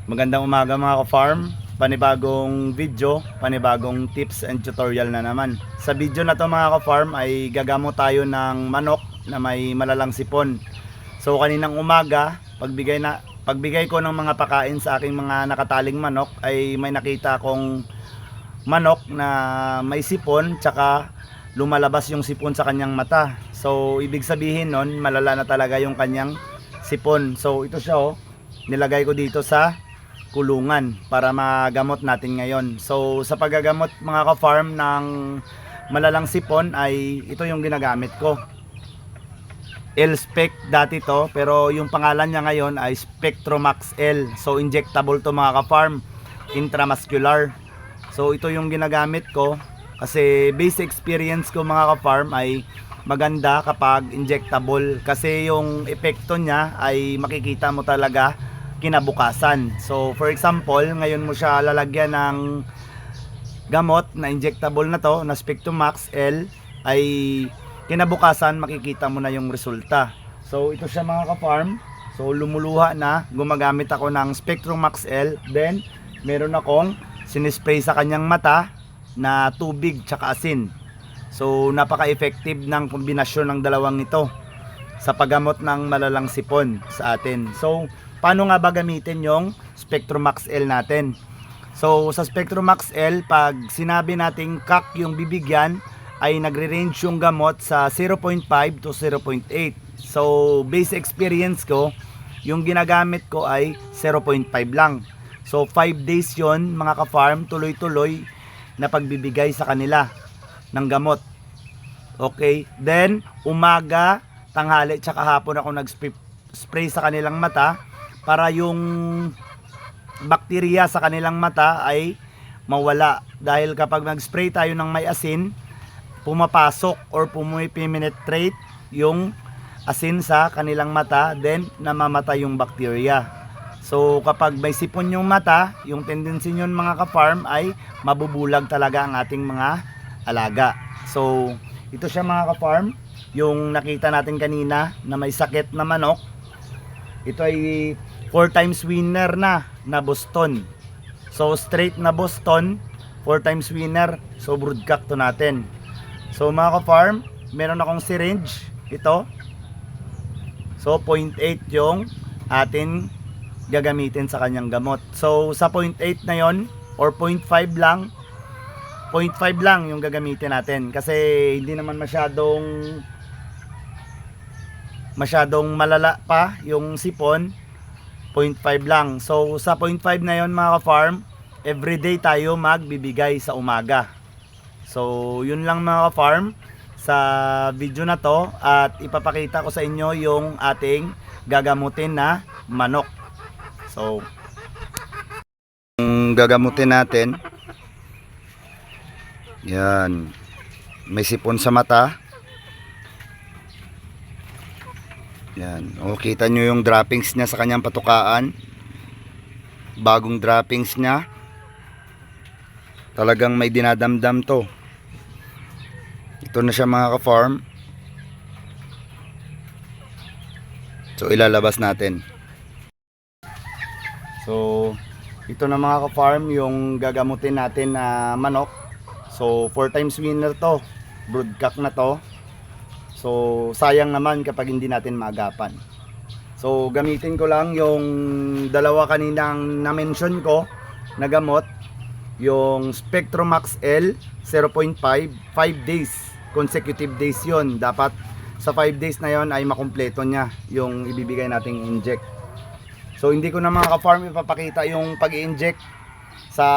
Magandang umaga mga ka-farm. Panibagong video, panibagong tips and tutorial na naman. Sa video na to mga ka-farm ay gagamot tayo ng manok na may malalang sipon. So kaninang umaga, pagbigay ko ng mga pakain sa aking mga nakataling manok ay may nakita akong manok na may sipon tsaka lumalabas yung sipon sa kanyang mata. So ibig sabihin nun, malala na talaga yung kanyang sipon. So ito siya nilagay ko dito sa kulungan para magamot natin ngayon. So sa paggagamot mga ka-farm ng malalang sipon ay ito yung ginagamit ko. L-Spec dati to, pero yung pangalan niya ngayon ay Spectromax L. So injectable to mga ka-farm, intramuscular. So ito yung ginagamit ko kasi base experience ko mga ka-farm ay maganda kapag injectable kasi yung epekto niya ay makikita mo talaga kinabukasan. So for example, ngayon mo siya lalagyan ng gamot na injectable na to, na Spectromax L, ay kinabukasan makikita mo na yung resulta. So ito siya mga ka-farm. So lumuluha na, gumagamit ako ng Spectromax L. Then meron akong sinispray sa kanyang mata na tubig tsaka asin. So napaka-effective ng kombinasyon ng dalawang ito sa paggamot ng malalang sipon sa atin. So paano nga ba gamitin yung Spectromax L natin? So sa Spectromax L, pag sinabi nating kak yung bibigyan, ay nagre-range yung gamot sa 0.5 to 0.8. So base experience ko, yung ginagamit ko ay 0.5 lang. So 5 days yon mga ka-farm, tuloy-tuloy na pagbibigay sa kanila ng gamot. Okay, then umaga, tanghali, tsaka hapon ako nag-spray sa kanilang mata para yung bakterya sa kanilang mata ay mawala. Dahil kapag nag-spray tayo ng may asin, pumapasok or pumipenetrate yung asin sa kanilang mata, then namamatay yung bakterya. So kapag may sipon yung mata, yung tendency nyon mga ka-farm ay mabubulag talaga ang ating mga alaga. So ito siya mga ka-farm, yung nakita natin kanina na may sakit na manok. Ito ay 4 times winner na Boston. So straight na Boston, 4 times winner. So broodcock to natin. So mga ka-farm, meron akong syringe ito. So 0.8 yung atin gagamitin sa kanyang gamot. So sa 0.8 na yon or 0.5 lang, 0.5 lang yung gagamitin natin kasi hindi naman masyadong malala pa yung sipon. 0.5 lang. So sa 0.5 na yon mga ka-farm, everyday tayo magbibigay sa umaga. So yun lang mga ka-farm sa video na to, at ipapakita ko sa inyo yung ating gagamutin na manok. So yung gagamutin natin, yan, may sipon sa mata. Yan. O, kita nyo yung droppings niya sa kanyang patukaan. Bagong droppings niya. Talagang may dinadamdam to. Ito na siya mga ka-farm. So ilalabas natin. So ito na mga ka-farm yung gagamutin natin na manok. So 4 times winner to. Broodcock na to. So sayang naman kapag hindi natin maagapan. So gamitin ko lang yung dalawa kaninang na-mention ko na gamot, yung Spectromax L 0.5, 5 days, consecutive days yon. Dapat sa 5 days na yon ay makumpleto niya yung ibibigay nating inject. So hindi ko na mga ka-farm ipapakita yung pag-i-inject sa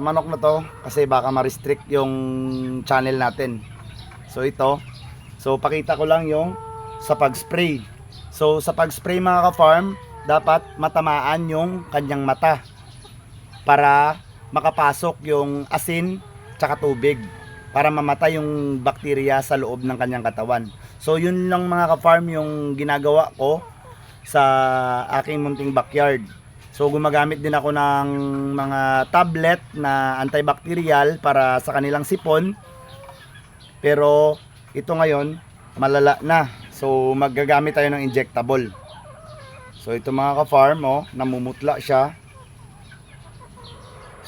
manok na to kasi baka ma-restrict yung channel natin. So ito, so pakita ko lang yung sa pag-spray. So sa pag-spray mga ka-farm, dapat matamaan yung kanyang mata para makapasok yung asin tsaka tubig para mamatay yung bakterya sa loob ng kanyang katawan. So yun lang mga ka-farm yung ginagawa ko sa aking munting backyard. So gumagamit din ako ng mga tablet na antibacterial para sa kanilang sipon. Pero ito ngayon malala na. So magagamit tayo ng injectable. So ito mga ka-farm, namumutla siya.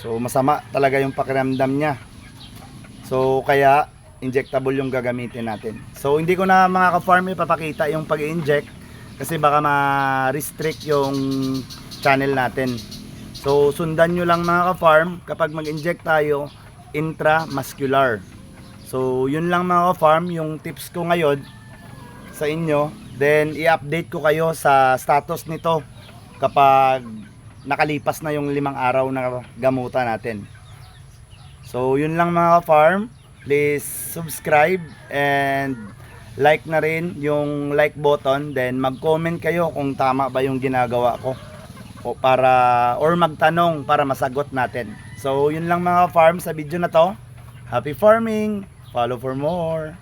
So masama talaga yung pakiramdam niya. So kaya injectable yung gagamitin natin. So hindi ko na mga ka-farm ipapakita yung pag-inject kasi baka ma-restrict yung channel natin. So sundan nyo lang mga ka-farm kapag mag-inject tayo intramuscular. So yun lang mga ka-farm yung tips ko ngayon sa inyo. Then i-update ko kayo sa status nito kapag nakalipas na yung 5 araw na gamutan natin. So yun lang mga ka-farm, please subscribe and like na rin yung like button, then mag-comment kayo kung tama ba yung ginagawa ko or magtanong para masagot natin. So yun lang mga ka-farm sa video na to. Happy farming, follow for more.